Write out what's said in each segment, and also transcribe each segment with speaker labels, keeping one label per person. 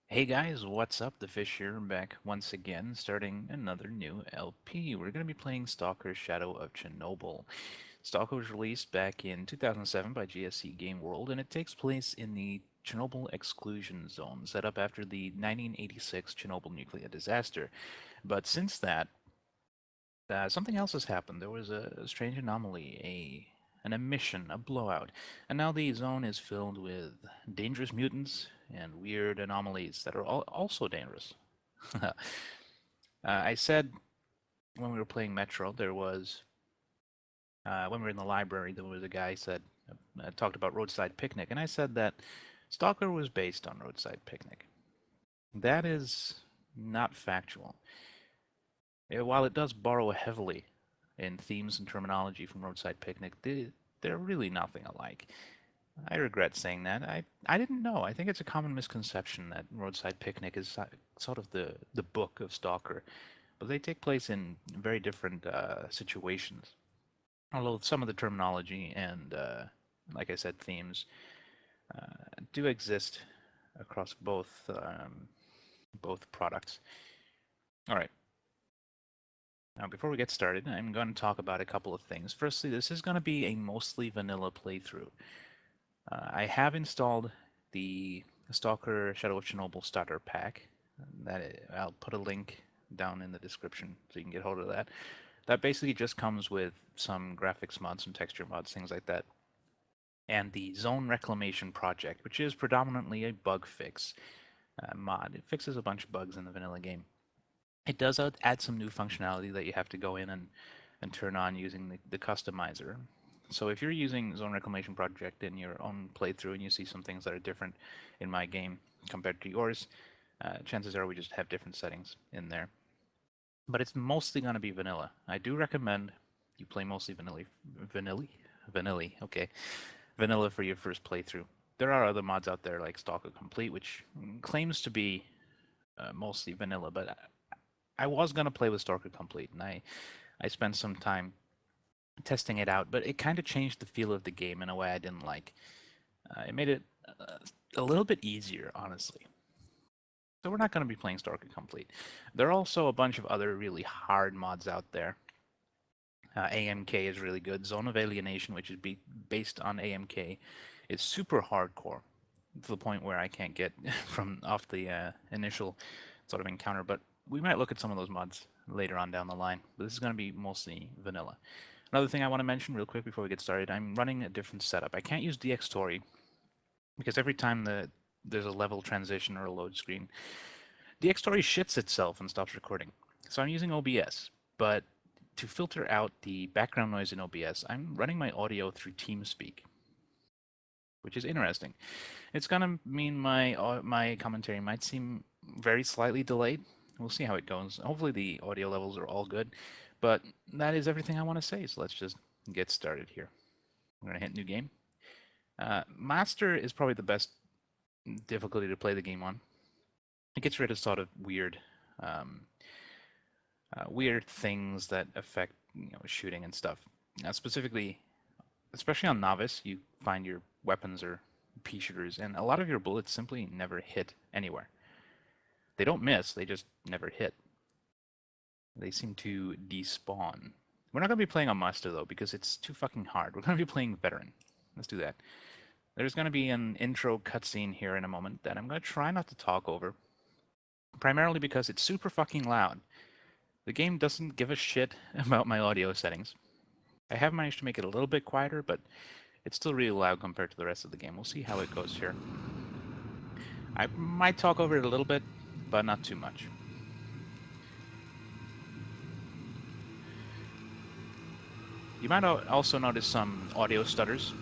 Speaker 1: Hey guys, what's up? TheFish here, back once again, starting another new LP. We're going to be playing Stalker Shadow of Chernobyl. Stalker was released back in 2007 by GSC Game World, and it takes place in the Chernobyl Exclusion Zone, set up after the 1986 Chernobyl nuclear disaster. But since that, something else has happened. There was a strange anomaly, an emission, a blowout, and now the zone is filled with dangerous mutants and weird anomalies that are also dangerous. I said when we were playing Metro, there was when we were in the library, there was a guy said talked about Roadside Picnic, and I said that Stalker was based on Roadside Picnic. That is not factual. While it does borrow heavily in themes and terminology from Roadside Picnic, they're really nothing alike. I regret saying that. I didn't know. I think it's a common misconception that Roadside Picnic is sort of the book of Stalker, but they take place in very different situations. Although some of the terminology and, like I said, themes do exist across both products. All right. Now, before we get started, I'm going to talk about a couple of things. Firstly, this is going to be a mostly vanilla playthrough. I have installed the Stalker Shadow of Chernobyl starter pack. I'll put a link down in the description so you can get hold of that. That basically just comes with some graphics mods, some texture mods, things like that. And the Zone Reclamation Project, which is predominantly a bug fix mod. It fixes a bunch of bugs in the vanilla game. It does add some new functionality that you have to go in and turn on using the customizer. So if you're using Zone Reclamation Project in your own playthrough and you see some things that are different in my game compared to yours, chances are we just have different settings in there. But it's mostly going to be vanilla. I do recommend you play mostly vanilla, okay, vanilla for your first playthrough. There are other mods out there like Stalker Complete, which claims to be mostly vanilla, but I was going to play with Stalker Complete, and I spent some time testing it out, but it kind of changed the feel of the game in a way I didn't like. It made it a little bit easier, honestly. So we're not going to be playing Stalker Complete. There are also a bunch of other really hard mods out there. AMK is really good. Zone of Alienation, which is based on AMK, is super hardcore to the point where I can't get from off the initial sort of encounter. But we might look at some of those mods later on down the line. But this is going to be mostly vanilla. Another thing I want to mention real quick before we get started, I'm running a different setup. I can't use DxTory because every time there's a level transition or a load screen, DxTory shits itself and stops recording. So I'm using OBS, but to filter out the background noise in OBS, I'm running my audio through TeamSpeak, which is interesting. It's gonna mean my commentary might seem very slightly delayed. We'll see how it goes. Hopefully the audio levels are all good, but that is everything I want to say, so let's just get started here. I'm going to hit new game. Master is probably the best difficulty to play the game on. It gets rid of sort of weird things that affect shooting and stuff. Specifically, especially on Novice, you find your weapons are pea shooters, and a lot of your bullets simply never hit anywhere. They don't miss, they just never hit. They seem to despawn. We're not going to be playing on Master, though, because it's too fucking hard. We're going to be playing Veteran. Let's do that. There's going to be an intro cutscene here in a moment that I'm going to try not to talk over, primarily because it's super fucking loud. The game doesn't give a shit about my audio settings. I have managed to make it a little bit quieter, but it's still really loud compared to the rest of the game. We'll see how it goes here. I might talk over it a little bit, but not too much. You might also notice some audio stutters,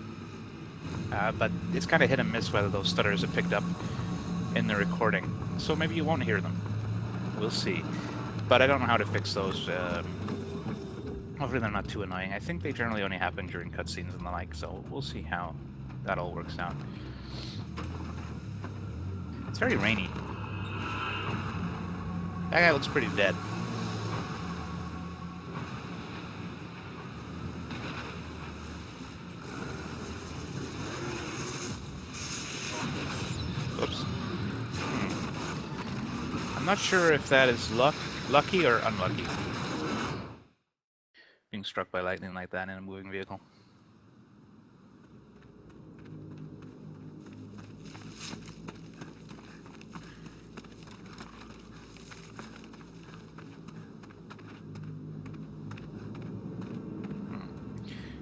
Speaker 1: but it's kind of hit and miss whether those stutters are picked up in the recording, so maybe you won't hear them. We'll see. But I don't know how to fix those. Hopefully they're not too annoying. I think they generally only happen during cutscenes and the like, so we'll see how that all works out. It's very rainy. That guy looks pretty dead. Oops. I'm not sure if that is lucky or unlucky. Being struck by lightning like that in a moving vehicle.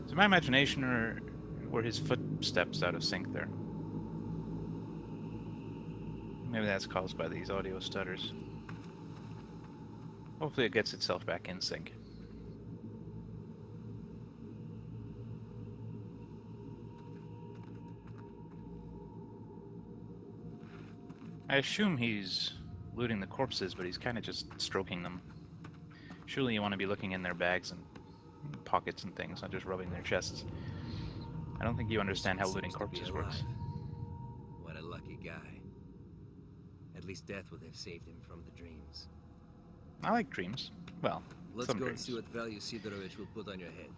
Speaker 1: So my imagination, or were his footsteps out of sync there? Maybe that's caused by these audio stutters. Hopefully it gets itself back in sync. I assume he's looting the corpses, but he's kind of just stroking them. Surely you want to be looking in their bags and pockets and things, not just rubbing their chests. I don't think you understand how looting corpses works.
Speaker 2: What a lucky guy. At least death would have saved him from the dreams.
Speaker 1: I like dreams. Well,
Speaker 2: let's
Speaker 1: some
Speaker 2: go
Speaker 1: dreams.
Speaker 2: And see what value Sidorovich will put on your head.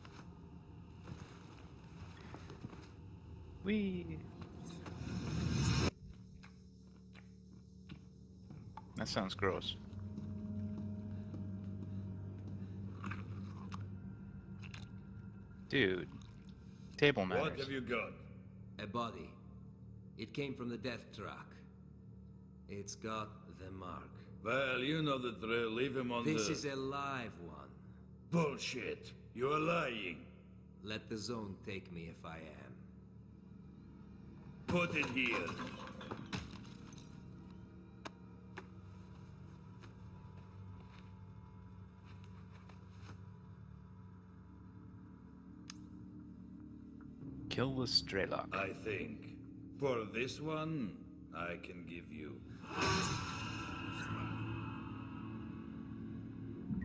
Speaker 1: That sounds gross. Dude. Table manners.
Speaker 3: What have you got?
Speaker 2: A body. It came from the death track. It's got the mark.
Speaker 3: Well, you know the drill. Leave him on
Speaker 2: This is a live one.
Speaker 3: Bullshit. You're lying.
Speaker 2: Let the zone take me if I am.
Speaker 3: Put it here.
Speaker 1: Kill the Strelok.
Speaker 3: I think. For this one, I can give you.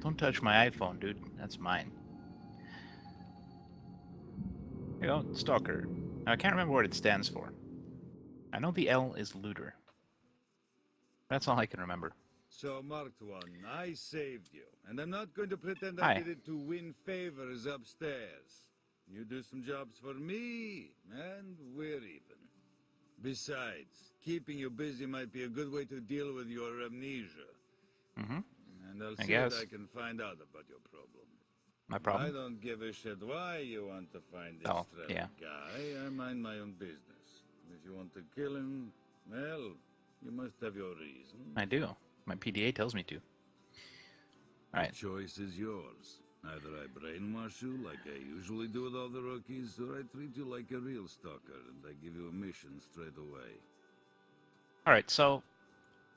Speaker 1: Don't touch my iPhone, dude. That's mine. Here you go, Stalker. Now, I can't remember what it stands for. I know the L is looter. That's all I can remember.
Speaker 3: So, marked one, I saved you. And I'm not going to pretend I did it to win favors upstairs. You do some jobs for me, and we're even. Besides, keeping you busy might be a good way to deal with your amnesia.
Speaker 1: Mm-hmm.
Speaker 3: And I'll see what I can find out about your problem.
Speaker 1: My problem?
Speaker 3: I don't give a shit why you want to find this guy. I mind my own business. If you want to kill him, well, you must have your reason.
Speaker 1: I do. My PDA tells me to. Alright.
Speaker 3: The choice is yours. Either I brainwash you like I usually do with all the rookies, or I treat you like a real stalker and I give you a mission straight away.
Speaker 1: Alright, so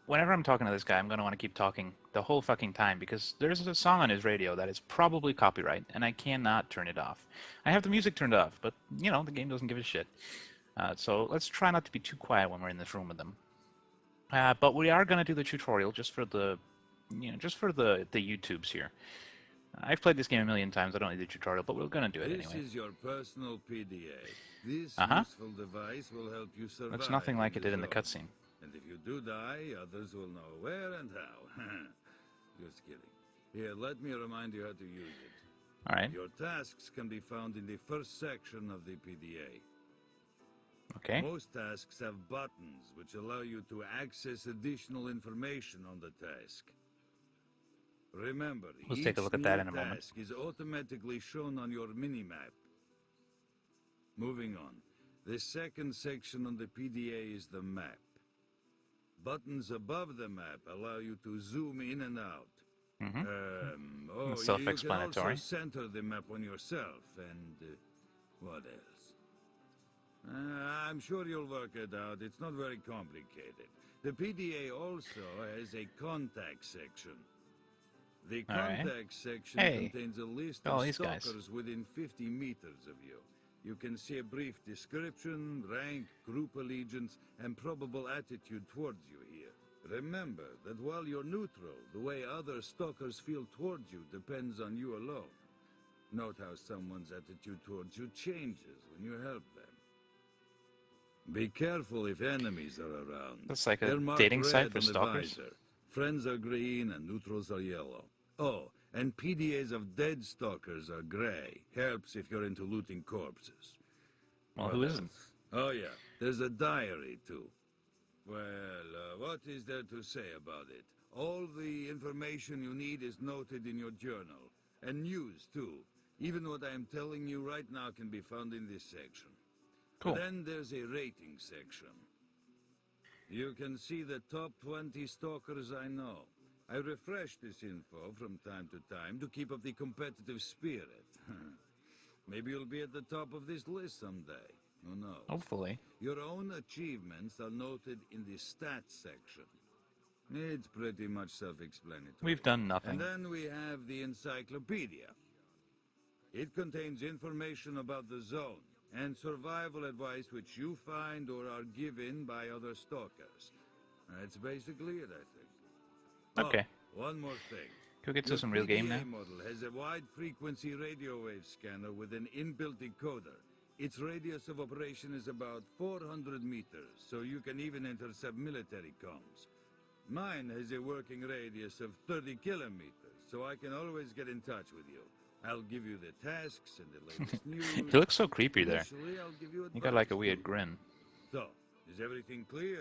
Speaker 1: whenever I'm talking to this guy, I'm going to want to keep talking the whole fucking time because there's a song on his radio that is probably copyright and I cannot turn it off. I have the music turned off, but, you know, the game doesn't give a shit. So let's try not to be too quiet when we're in this room with them. But we are going to do the tutorial just for the, just for the YouTubes here. I've played this game a million times. I don't need the tutorial, but we're going to do it anyway.
Speaker 3: This is your personal PDA. This useful device will help you survive.
Speaker 1: Looks nothing like it did in the cutscene.
Speaker 3: And if you do die, others will know where and how. Just kidding. Here, let me remind you how to use it.
Speaker 1: All right.
Speaker 3: Your tasks can be found in the first section of the PDA.
Speaker 1: Okay.
Speaker 3: Most tasks have buttons which allow you to access additional information on the task. Remember,
Speaker 1: let's take a look at that in a moment.
Speaker 3: Task is automatically shown on your minimap. Moving on. The second section on the PDA is the map. Buttons above the map allow you to zoom in and out.
Speaker 1: Mm-hmm. Self-explanatory.
Speaker 3: You can also center the map on yourself and what else? I'm sure you'll work it out. It's not very complicated. The PDA also has a contact section. The contact section contains a list of stalkers within 50 meters of you. You can see a brief description, rank, group allegiance, and probable attitude towards you here. Remember that while you're neutral, the way other stalkers feel towards you depends on you alone. Note how someone's attitude towards you changes when you help them. Be careful if enemies are around.
Speaker 1: That's like a dating site for stalkers.
Speaker 3: Friends are green and neutrals are yellow. Oh, and PDAs of dead stalkers are gray. Helps if you're into looting corpses.
Speaker 1: Well, who isn't?
Speaker 3: Oh, yeah. There's a diary, too. Well, what is there to say about it? All the information you need is noted in your journal. And news, too. Even what I am telling you right now can be found in this section.
Speaker 1: Cool.
Speaker 3: But then there's a rating section. You can see the top 20 stalkers I know. I refresh this info from time to time to keep up the competitive spirit. Maybe you'll be at the top of this list someday. Who knows?
Speaker 1: Hopefully.
Speaker 3: Your own achievements are noted in the stats section. It's pretty much self-explanatory.
Speaker 1: We've done nothing.
Speaker 3: And then we have the encyclopedia. It contains information about the zone and survival advice which you find or are given by other stalkers. That's basically it, I think.
Speaker 1: Okay.
Speaker 3: Oh, one more thing.
Speaker 1: Can we get to
Speaker 3: Your
Speaker 1: some real game now?
Speaker 3: PDA model has a wide-frequency radio wave scanner with an inbuilt decoder. Its radius of operation is about 400 meters, so you can even enter sub-military comms. Mine has a working radius of 30 kilometers, so I can always get in touch with you. I'll give you the tasks and the latest news.
Speaker 1: He looks so creepy there.
Speaker 3: Initially, I'll give you
Speaker 1: He got like a
Speaker 3: advice,
Speaker 1: weird
Speaker 3: too.
Speaker 1: grin.
Speaker 3: So, is everything clear?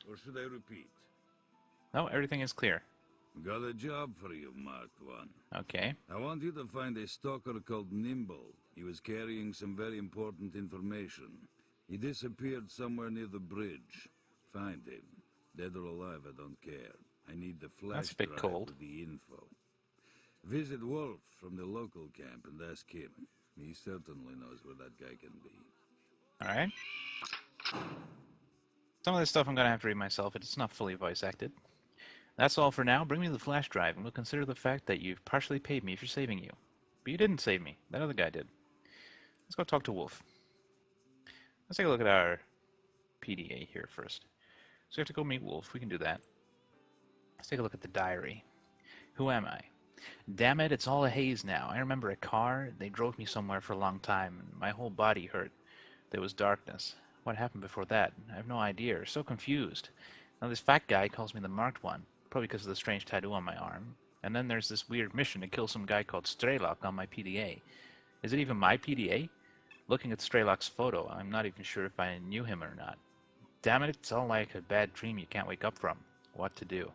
Speaker 3: Or should I repeat?
Speaker 1: No, everything is clear.
Speaker 3: Got a job for you, Marked One.
Speaker 1: Okay.
Speaker 3: I want you to find a stalker called Nimble. He was carrying some very important information. He disappeared somewhere near the bridge. Find him. Dead or alive, I don't care. I need the flash
Speaker 1: That's a bit
Speaker 3: drive
Speaker 1: cold.
Speaker 3: with the info. Visit Wolf from the local camp and ask him. He certainly knows where that guy can be.
Speaker 1: Alright. Some of this stuff I'm going to have to read myself. It's not fully voice acted. That's all for now. Bring me the flash drive, and we'll consider the fact that you've partially paid me for saving you. But you didn't save me. That other guy did. Let's go talk to Wolf. Let's take a look at our PDA here first. So we have to go meet Wolf. We can do that. Let's take a look at the diary. Who am I? Damn it, it's all a haze now. I remember a car. They drove me somewhere for a long time, and my whole body hurt. There was darkness. What happened before that? I have no idea. So confused. Now this fat guy calls me the Marked One, probably because of the strange tattoo on my arm. And then there's this weird mission to kill some guy called Strelok on my PDA. Is it even my PDA? Looking at Strelok's photo, I'm not even sure if I knew him or not. Damn it, it's all like a bad dream you can't wake up from. What to do?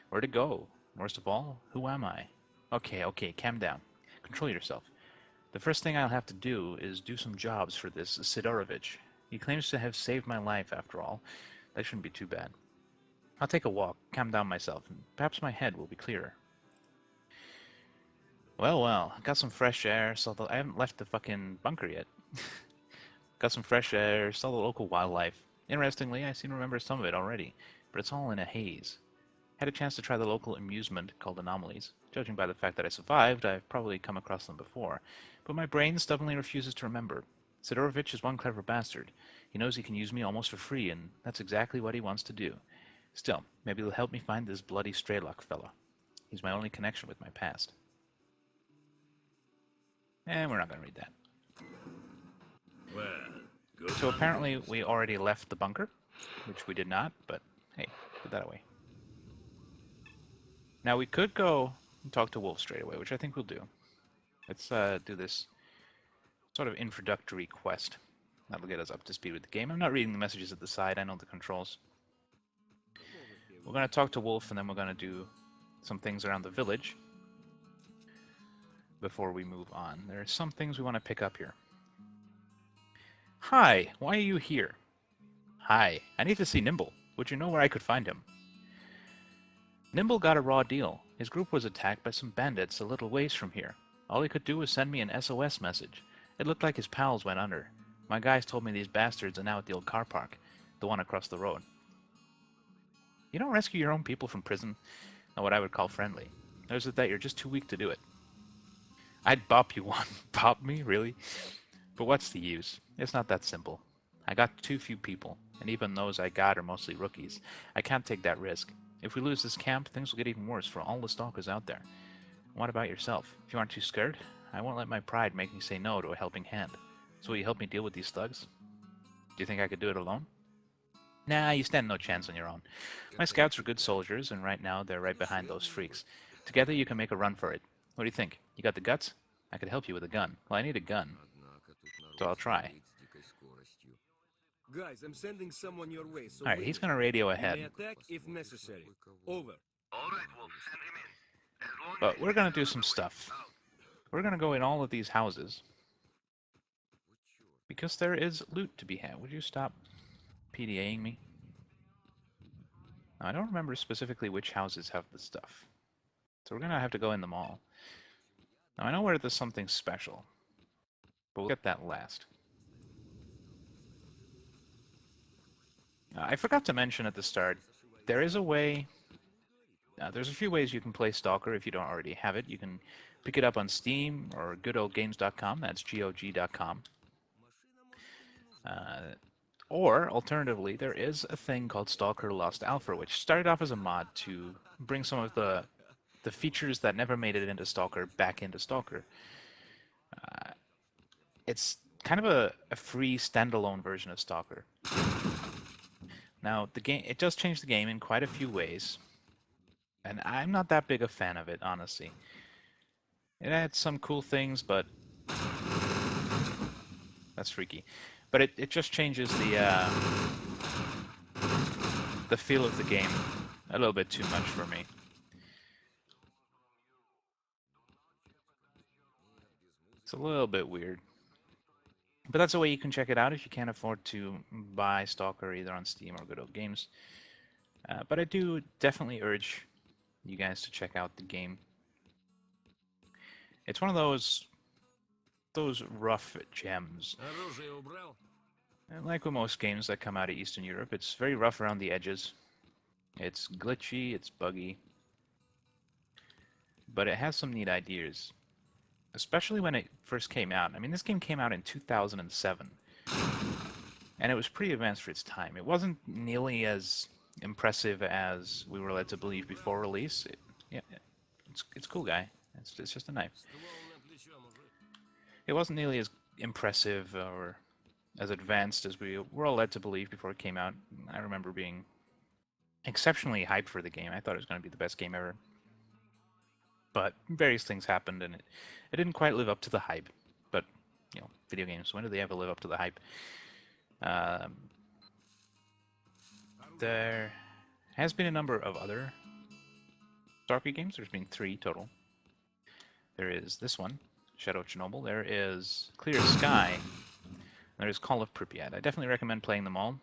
Speaker 1: Where to go? Worst of all, who am I? Okay, calm down. Control yourself. The first thing I'll have to do is do some jobs for this Sidorovich. He claims to have saved my life, after all. That shouldn't be too bad. I'll take a walk, calm down myself, and perhaps my head will be clearer. Well, got some fresh air, I haven't left the fucking bunker yet. Got some fresh air, saw the local wildlife. Interestingly, I seem to remember some of it already, but it's all in a haze. Had a chance to try the local amusement called Anomalies. Judging by the fact that I survived, I've probably come across them before, but my brain stubbornly refuses to remember. Sidorovich is one clever bastard. He knows he can use me almost for free, and that's exactly what he wants to do. Still, maybe he'll help me find this bloody Strelok fella. He's my only connection with my past. And we're not going to read that.
Speaker 3: Well, good.
Speaker 1: So apparently we already left the bunker, which we did not, but hey, put that away. Now we could go and talk to Wolf straight away, which I think we'll do. Let's do this sort of introductory quest. That'll get us up to speed with the game. I'm not reading the messages at the side, I know the controls. We're going to talk to Wolf, and then we're going to do some things around the village before we move on. There are some things we want to pick up here. Hi, why are you here? Hi, I need to see Nimble. Would you know where I could find him? Nimble got a raw deal. His group was attacked by some bandits a little ways from here. All he could do was send me an SOS message. It looked like his pals went under. My guys told me these bastards are now at the old car park, the one across the road. You don't rescue your own people from prison, not what I would call friendly. Or is it that you're just too weak to do it? I'd bop you one. Bop me? Really? But what's the use? It's not that simple. I got too few people, and even those I got are mostly rookies. I can't take that risk. If we lose this camp, things will get even worse for all the stalkers out there. What about yourself? If you aren't too scared, I won't let my pride make me say no to a helping hand. So will you help me deal with these thugs? Do you think I could do it alone? Nah, you stand no chance on your own. My scouts are good soldiers, and right now they're right behind those freaks. Together you can make a run for it. What do you think? You got the guts? I could help you with a gun. Well, I need a gun, so I'll try.
Speaker 2: Guys, I'm sending someone your way. So
Speaker 1: Alright, he's gonna radio ahead.
Speaker 2: attack if necessary. Over. All right, Wolf, send him in. As long
Speaker 1: But
Speaker 2: as
Speaker 1: we're
Speaker 2: he
Speaker 1: gonna
Speaker 2: gets
Speaker 1: do
Speaker 2: out of
Speaker 1: some
Speaker 2: the way.
Speaker 1: stuff.
Speaker 2: Out.
Speaker 1: We're gonna go in all of these houses because there is loot to be had. Would you stop PDAing me? Now, I don't remember specifically which houses have the stuff, so we're gonna have to go in them all. Now I know where there's something special, but we'll get that last. I forgot to mention at the start, there is a way. There's a few ways you can play Stalker if you don't already have it. You can pick it up on Steam or goodoldgames.com. That's GOG.com. Or, alternatively, there is a thing called Stalker Lost Alpha, which started off as a mod to bring some of the features that never made it into Stalker back into Stalker. It's kind of a free standalone version of Stalker. Now, the game it does change the game in quite a few ways, and I'm not that big a fan of it, honestly. It had some cool things, but that's freaky. But it just changes the feel of the game a little bit too much for me. It's a little bit weird. But that's a way you can check it out if you can't afford to buy Stalker either on Steam or Good Old Games. But I do definitely urge you guys to check out the game. It's one of those rough gems. And like with most games that come out of Eastern Europe, it's very rough around the edges. It's glitchy, it's buggy, but it has some neat ideas. Especially when it first came out. I mean, this game came out in 2007, and it was pretty advanced for its time. It wasn't nearly as impressive as we were led to believe before release. Yeah, it's cool, guy. It's just a knife. It wasn't nearly as impressive or as advanced as we were all led to believe before it came out. I remember being exceptionally hyped for the game. I thought it was going to be the best game ever. But various things happened, and it didn't quite live up to the hype. But, you know, video games, when do they ever live up to the hype? There has been a number of other Stalker games. There's been 3 total. There is this one, Shadow of Chernobyl. There is Clear Sky. There is Call of Pripyat. I definitely recommend playing them all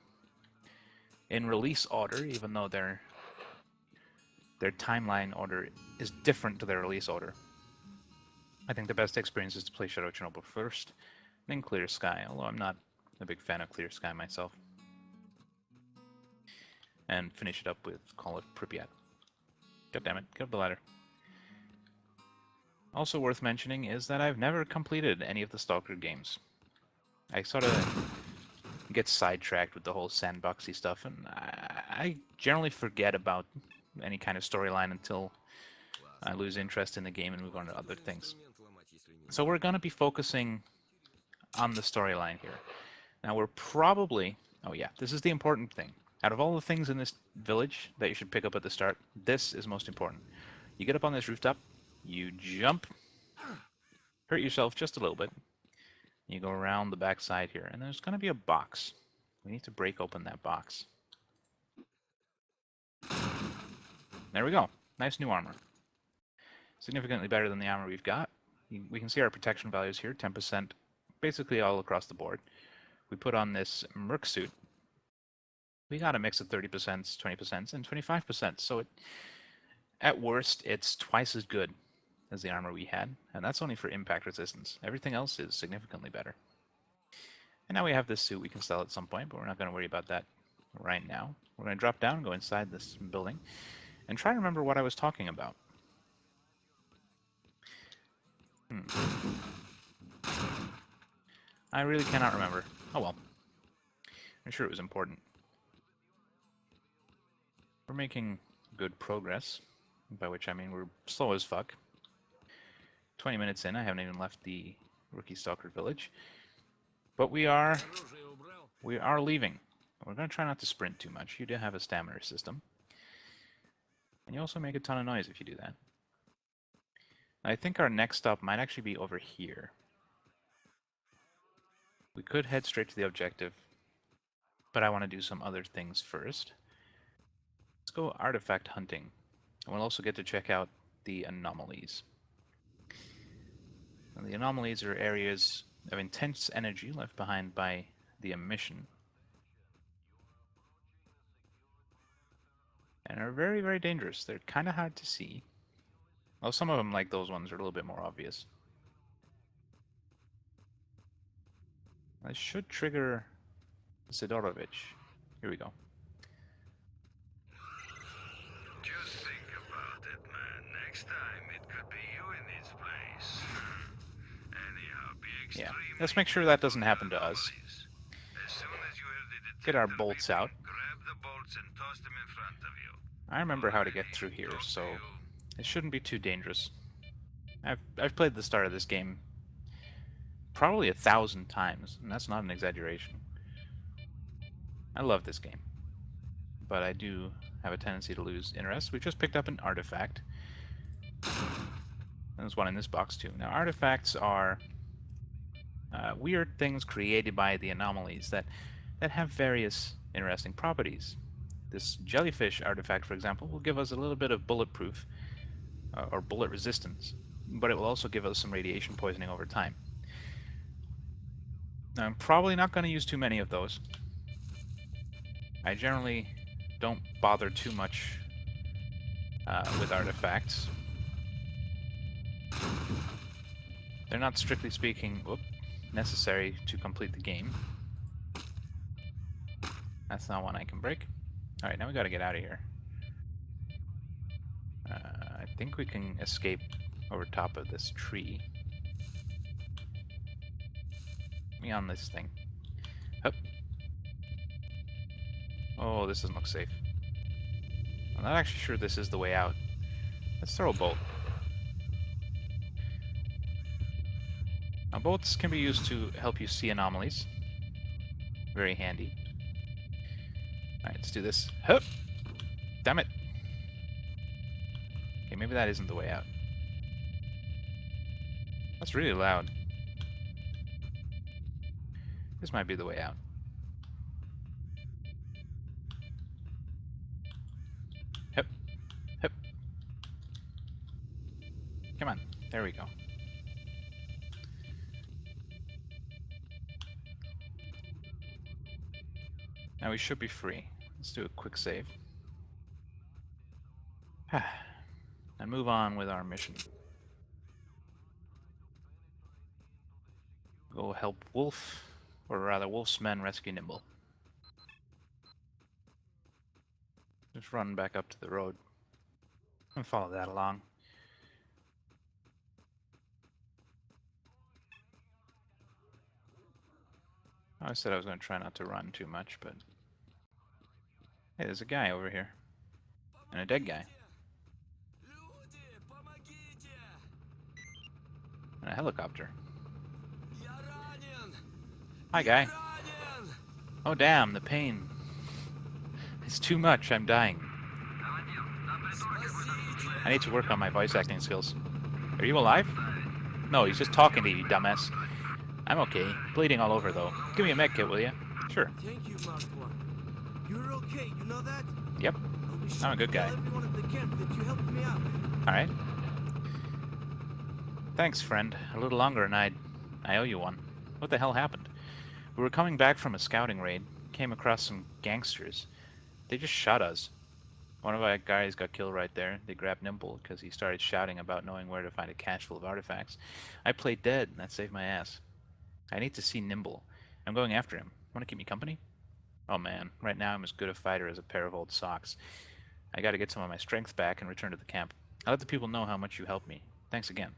Speaker 1: in release order, even though their timeline order is different to their release order. I think the best experience is to play Shadow of Chernobyl first, then Clear Sky, although I'm not a big fan of Clear Sky myself. And finish it up with Call of Pripyat. God damn it, get up the ladder. Also worth mentioning is that I've never completed any of the Stalker games. I sort of get sidetracked with the whole sandboxy stuff, and I generally forget about any kind of storyline until I lose interest in the game and move on to other things. So we're going to be focusing on the storyline here. Now we're probably... Oh yeah, this is the important thing. Out of all the things in this village that you should pick up at the start, this is most important. You get up on this rooftop, you jump, hurt yourself just a little bit. You go around the back side here, and there's going to be a box. We need to break open that box. There we go. Nice new armor. Significantly better than the armor we've got. We can see our protection values here, 10% basically all across the board. We put on this Merc suit. We got a mix of 30%, 20%, and 25%. So at worst, it's twice as good as the armor we had, and that's only for impact resistance. Everything else is significantly better. And now we have this suit we can sell at some point, but we're not going to worry about that right now. We're going to drop down, go inside this building, and try to remember what I was talking about. I really cannot remember. Oh well. I'm sure it was important. We're making good progress, by which I mean we're slow as fuck. 20 minutes in, I haven't even left the Rookie Stalker village. But we are leaving. We're going to try not to sprint too much. You do have a stamina system. And you also make a ton of noise if you do that. I think our next stop might actually be over here. We could head straight to the objective, but I want to do some other things first. Let's go artifact hunting. And we'll also get to check out the anomalies. And the anomalies are areas of intense energy left behind by the emission, and are very, very dangerous. They're kind of hard to see. Well, some of them, like those ones, are a little bit more obvious. This should trigger Zidorovich. Here we go.
Speaker 3: Just think about it, man. Next time it could be you in this place. Anyhow, be
Speaker 1: Yeah,
Speaker 3: extremely
Speaker 1: let's make sure that doesn't
Speaker 3: careful
Speaker 1: happen
Speaker 3: with
Speaker 1: to us.
Speaker 3: anomalies. As soon as you hear the
Speaker 1: Get our
Speaker 3: detector
Speaker 1: bolts
Speaker 3: beeping,
Speaker 1: out.
Speaker 3: grab the bolts and toss them in front of you.
Speaker 1: I remember how to get
Speaker 3: Alrighty,
Speaker 1: through here,
Speaker 3: talk to
Speaker 1: so
Speaker 3: you.
Speaker 1: it shouldn't be too dangerous. I've played the start of this game probably 1,000 times, and that's not an exaggeration. I love this game, but I do have a tendency to lose interest. We just picked up an artifact. There's one in this box too. Now, artifacts are weird things created by the anomalies that have various interesting properties. This jellyfish artifact, for example, will give us a little bit of bulletproof or bullet resistance, but it will also give us some radiation poisoning over time. Now, I'm probably not going to use too many of those. I generally don't bother too much with artifacts. They're not, strictly speaking, necessary to complete the game. That's not one I can break. Alright, now we gotta get out of here. I think we can escape over top of this tree. Me on this thing. Hup. Oh, this doesn't look safe. I'm not actually sure this is the way out. Let's throw a bolt. Now, bolts can be used to help you see anomalies. Very handy. Alright, let's do this. Hup! Damn it! Okay, maybe that isn't the way out. That's really loud. This might be the way out. Hup! Hup! Come on. There we go. Now we should be free. Let's do a quick save. And move on with our mission. Go help Wolf, or rather Wolf's men rescue Nimble. Just run back up to the road and follow that along. I said I was going to try not to run too much, but... Hey, there's a guy over here. And a dead guy. And a helicopter. Hi, guy. Oh, damn, the pain. It's too much, I'm dying. I need to work on my voice acting skills. Are you alive? No, he's just talking to you, dumbass. I'm okay. Bleeding all over, though. Give me a med kit, will you? Sure.
Speaker 4: Thank you, Mark. You're okay, you know that?
Speaker 1: Yep. I'm a good guy.
Speaker 4: Everyone at the camp that you helped me out.
Speaker 1: Alright. Thanks, friend. A little longer and I owe you one. What the hell happened? We were coming back from a scouting raid, came across some gangsters. They just shot us. One of our guys got killed right there. They grabbed Nimble because he started shouting about knowing where to find a cache full of artifacts. I played dead, and that saved my ass. I need to see Nimble. I'm going after him. Want to keep me company? Oh man, right now I'm as good a fighter as a pair of old socks. I gotta get some of my strength back and return to the camp. I'll let the people know how much you helped me. Thanks again.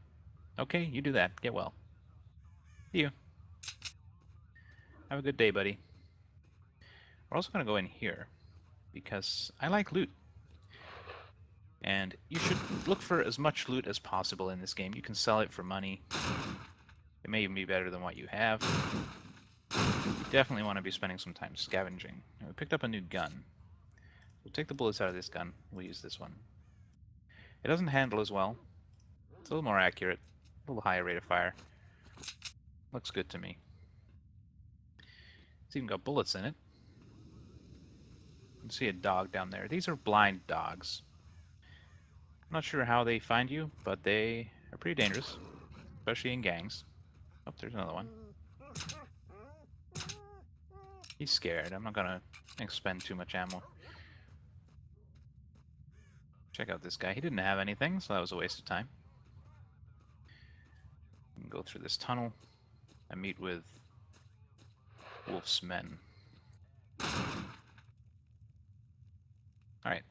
Speaker 1: Okay, you do that. Get well. See you. Have a good day, buddy. We're also gonna go in here because I like loot. And you should look for as much loot as possible in this game. You can sell it for money. It may even be better than what you have. You definitely want to be spending some time scavenging. Now, we picked up a new gun. We'll take the bullets out of this gun. We'll use this one. It doesn't handle as well. It's a little more accurate. A little higher rate of fire. Looks good to me. It's even got bullets in it. You can see a dog down there. These are blind dogs. not sure how they find you, but they are pretty dangerous, especially in gangs. Oh, there's another one. He's scared. I'm not gonna expend too much ammo. Check out this guy. He didn't have anything, so that was a waste of time. Go through this tunnel and meet with Wolf's men. Alright,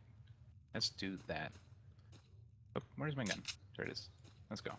Speaker 1: let's do that. Oh, where's my gun? There it is. Let's go.